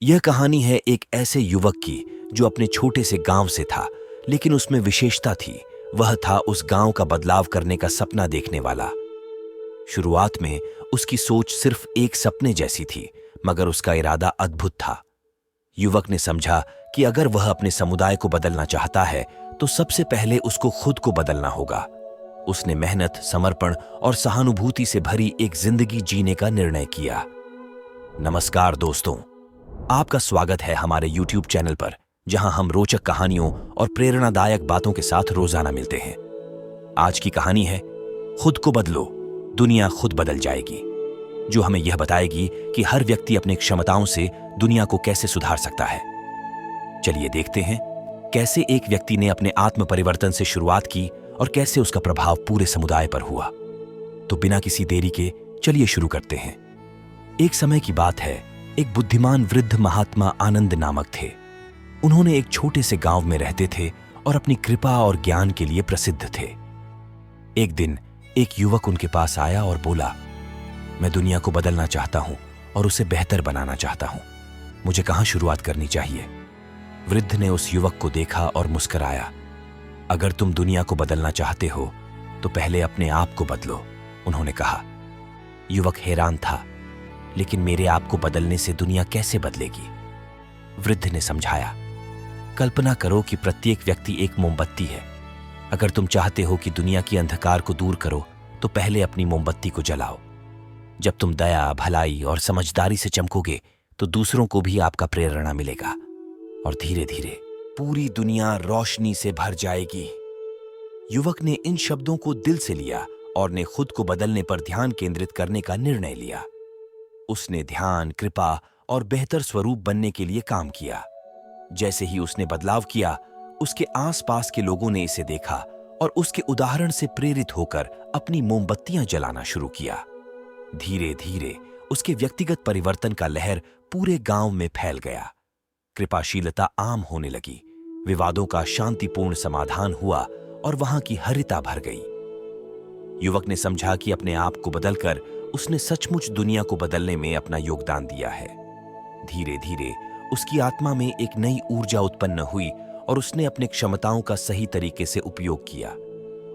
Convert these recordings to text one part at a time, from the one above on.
यह कहानी है एक ऐसे युवक की जो अपने छोटे से गांव से था, लेकिन उसमें विशेषता थी। वह था उस गांव का बदलाव करने का सपना देखने वाला। शुरुआत में उसकी सोच सिर्फ एक सपने जैसी थी, मगर उसका इरादा अद्भुत था। युवक ने समझा कि अगर वह अपने समुदाय को बदलना चाहता है तो सबसे पहले उसको खुद को बदलना होगा। उसने मेहनत, समर्पण और सहानुभूति से भरी एक जिंदगी जीने का निर्णय किया। नमस्कार दोस्तों, आपका स्वागत है हमारे YouTube चैनल पर, जहां हम रोचक कहानियों और प्रेरणादायक बातों के साथ रोजाना मिलते हैं। आज की कहानी है खुद को बदलो, दुनिया खुद बदल जाएगी, जो हमें यह बताएगी कि हर व्यक्ति अपनी क्षमताओं से दुनिया को कैसे सुधार सकता है। चलिए देखते हैं कैसे एक व्यक्ति ने अपने आत्म परिवर्तन से शुरुआत की और कैसे उसका प्रभाव पूरे समुदाय पर हुआ। तो बिना किसी देरी के चलिए शुरू करते हैं। एक समय की बात है, एक बुद्धिमान वृद्ध महात्मा आनंद नामक थे। उन्होंने एक छोटे से गांव में रहते थे और अपनी कृपा और ज्ञान के लिए प्रसिद्ध थे। एक दिन एक युवक उनके पास आया और बोला, मैं दुनिया को बदलना चाहता हूं और उसे बेहतर बनाना चाहता हूं। मुझे कहां शुरुआत करनी चाहिए? वृद्ध ने उस युवक को देखा और मुस्कुराया। अगर तुम दुनिया को बदलना चाहते हो तो पहले अपने आप को बदलो, उन्होंने कहा। युवक हैरान था, लेकिन मेरे आप को बदलने से दुनिया कैसे बदलेगी? वृद्ध ने समझाया, कल्पना करो कि प्रत्येक व्यक्ति एक मोमबत्ती है। अगर तुम चाहते हो कि दुनिया की अंधकार को दूर करो तो पहले अपनी मोमबत्ती को जलाओ। जब तुम दया, भलाई और समझदारी से चमकोगे तो दूसरों को भी आपका प्रेरणा मिलेगा और धीरे धीरे पूरी दुनिया रोशनी से भर जाएगी। युवक ने इन शब्दों को दिल से लिया और ने खुद को बदलने पर ध्यान केंद्रित करने का निर्णय लिया। उसने ध्यान, कृपा और बेहतर स्वरूप बनने के लिए काम किया। जैसे ही उसने बदलाव किया, उसके आसपास के लोगों ने इसे देखा और उसके उदाहरण से प्रेरित होकर अपनी मोमबत्तियां जलाना शुरू किया। धीरे धीरे उसके व्यक्तिगत परिवर्तन का लहर पूरे गांव में फैल गया। कृपाशीलता आम होने लगी, विवादों का शांतिपूर्ण समाधान हुआ और वहां की हरिता भर गई। युवक ने समझा कि अपने आप को बदलकर उसने सचमुच दुनिया को बदलने में अपना योगदान दिया है। धीरे धीरे उसकी आत्मा में एक नई ऊर्जा उत्पन्न हुई और उसने अपनी क्षमताओं का सही तरीके से उपयोग किया।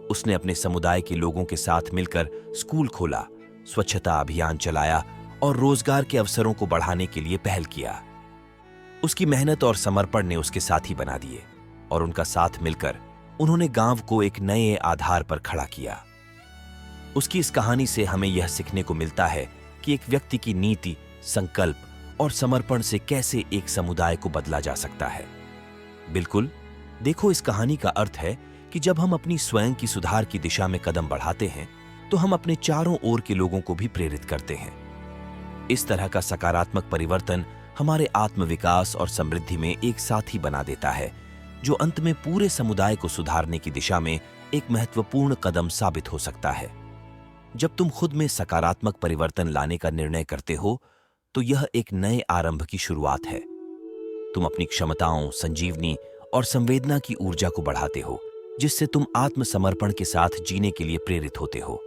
उसने अपने समुदाय के लोगों के साथ मिलकर स्कूल खोला, स्वच्छता अभियान चलाया और रोजगार के अवसरों को बढ़ाने के लिए पहल किया। उसकी मेहनत और समर्पण ने उसके साथी बना दिए और उनका साथ मिलकर उन्होंने गांव को एक नए आधार पर खड़ा किया। उसकी इस कहानी से हमें यह सीखने को मिलता है कि एक व्यक्ति की नीति, संकल्प और समर्पण से कैसे एक समुदाय को बदला जा सकता है। बिल्कुल, देखो, इस कहानी का अर्थ है कि जब हम अपनी स्वयं की सुधार की दिशा में कदम बढ़ाते हैं तो हम अपने चारों ओर के लोगों को भी प्रेरित करते हैं। इस तरह का सकारात्मक परिवर्तन हमारे आत्मविकास और समृद्धि में एक साथी बना देता है, जो अंत में पूरे समुदाय को सुधारने की दिशा में एक महत्वपूर्ण कदम साबित हो सकता है। जब तुम खुद में सकारात्मक परिवर्तन लाने का निर्णय करते हो तो यह एक नए आरंभ की शुरुआत है। तुम अपनी क्षमताओं, संजीवनी और संवेदना की ऊर्जा को बढ़ाते हो, जिससे तुम आत्मसमर्पण के साथ जीने के लिए प्रेरित होते हो।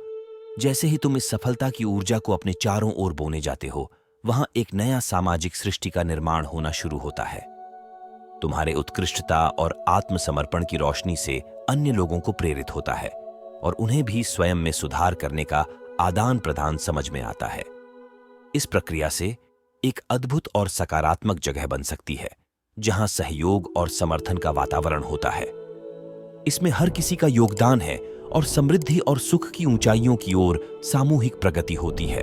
जैसे ही तुम इस सफलता की ऊर्जा को अपने चारों ओर बोने जाते हो, वहां एक नया सामाजिक सृष्टि का निर्माण होना शुरू होता है। तुम्हारे उत्कृष्टता और आत्मसमर्पण की रोशनी से अन्य लोगों को प्रेरित होता है और उन्हें भी स्वयं में सुधार करने का आदान प्रदान समझ में आता है। इस प्रक्रिया से एक अद्भुत और सकारात्मक जगह बन सकती है, जहां सहयोग और समर्थन का वातावरण होता है। इसमें हर किसी का योगदान है और समृद्धि और सुख की ऊंचाइयों की ओर सामूहिक प्रगति होती है।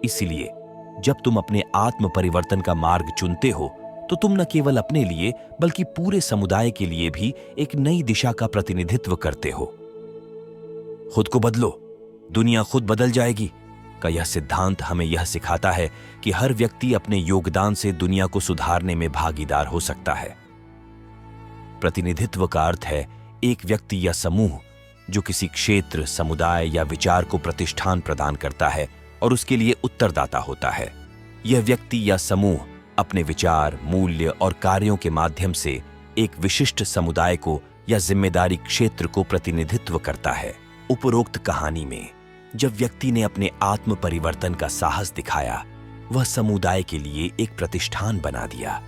इसीलिए जब तुम अपने आत्म परिवर्तन का मार्ग चुनते हो तो तुम न केवल अपने लिए बल्कि पूरे समुदाय के लिए भी एक नई दिशा का प्रतिनिधित्व करते हो। खुद को बदलो, दुनिया खुद बदल जाएगी का यह सिद्धांत हमें यह सिखाता है कि हर व्यक्ति अपने योगदान से दुनिया को सुधारने में भागीदार हो सकता है। प्रतिनिधित्व का अर्थ है एक व्यक्ति या समूह जो किसी क्षेत्र, समुदाय या विचार को प्रतिष्ठान प्रदान करता है और उसके लिए उत्तरदाता होता है। यह व्यक्ति या समूह अपने विचार, मूल्य और कार्यों के माध्यम से एक विशिष्ट समुदाय को या जिम्मेदारी क्षेत्र को प्रतिनिधित्व करता है। उपरोक्त कहानी में जब व्यक्ति ने अपने आत्म परिवर्तन का साहस दिखाया वह समुदाय के लिए एक प्रतिष्ठान बना दिया।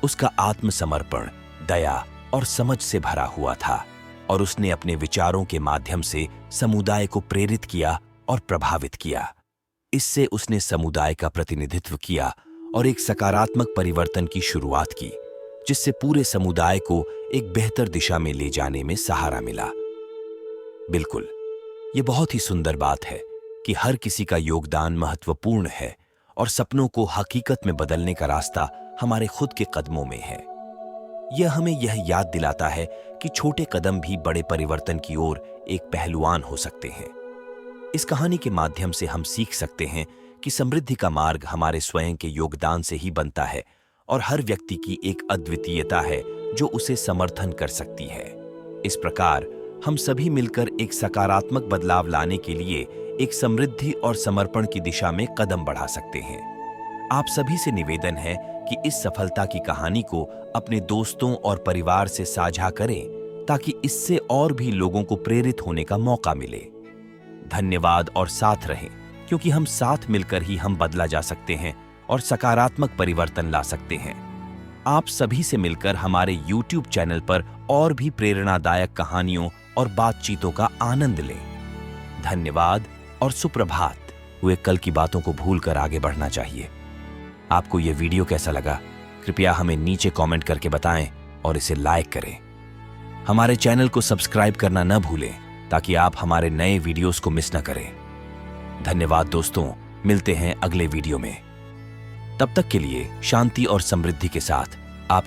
उसका आत्मसमर्पण दया और समझ से भरा हुआ था और उसने अपने विचारों के माध्यम से समुदाय को प्रेरित किया और प्रभावित किया। इससे उसने समुदाय का प्रतिनिधित्व किया और एक सकारात्मक परिवर्तन की शुरुआत की, जिससे पूरे समुदाय को एक बेहतर दिशा में ले जाने में सहारा मिला। बिल्कुल, ये बहुत ही सुंदर बात है कि हर किसी का योगदान महत्वपूर्ण है और सपनों को हकीकत में बदलने का रास्ता हमारे खुद के कदमों में है। यह हमें यह याद दिलाता है कि छोटे कदम भी बड़े परिवर्तन की ओर एक पहलुआन हो सकते हैं। इस कहानी के माध्यम से हम सीख सकते हैं कि समृद्धि का मार्ग हमारे स्वयं के योगदान से ही बनता है और हर व्यक्ति की एक अद्वितीयता है जो उसे समर्थन कर सकती है। इस प्रकार हम सभी मिलकर एक सकारात्मक बदलाव लाने के लिए एक समृद्धि और समर्पण की दिशा में कदम बढ़ा सकते हैं। आप सभी से निवेदन है कि इस सफलता की कहानी को अपने दोस्तों और परिवार से साझा करें ताकि इससे और भी लोगों को प्रेरित होने का मौका मिले। धन्यवाद और साथ रहें, क्योंकि हम साथ मिलकर ही हम बदला जा सकते हैं और सकारात्मक परिवर्तन ला सकते हैं। आप सभी से मिलकर हमारे YouTube चैनल पर और भी प्रेरणादायक कहानियों और बातचीतों का आनंद लें। धन्यवाद और सुप्रभात। हुए कल की बातों को भूलकर आगे बढ़ना चाहिए। आपको यह वीडियो कैसा लगा, कृपया हमें नीचे कमेंट करके बताएं और इसे लाइक करें। हमारे चैनल को सब्सक्राइब करना न भूलें ताकि आप हमारे नए वीडियोस को मिस न करें। धन्यवाद दोस्तों, मिलते हैं अगले वीडियो में। तब तक के लिए शांति और समृद्धि के साथ आप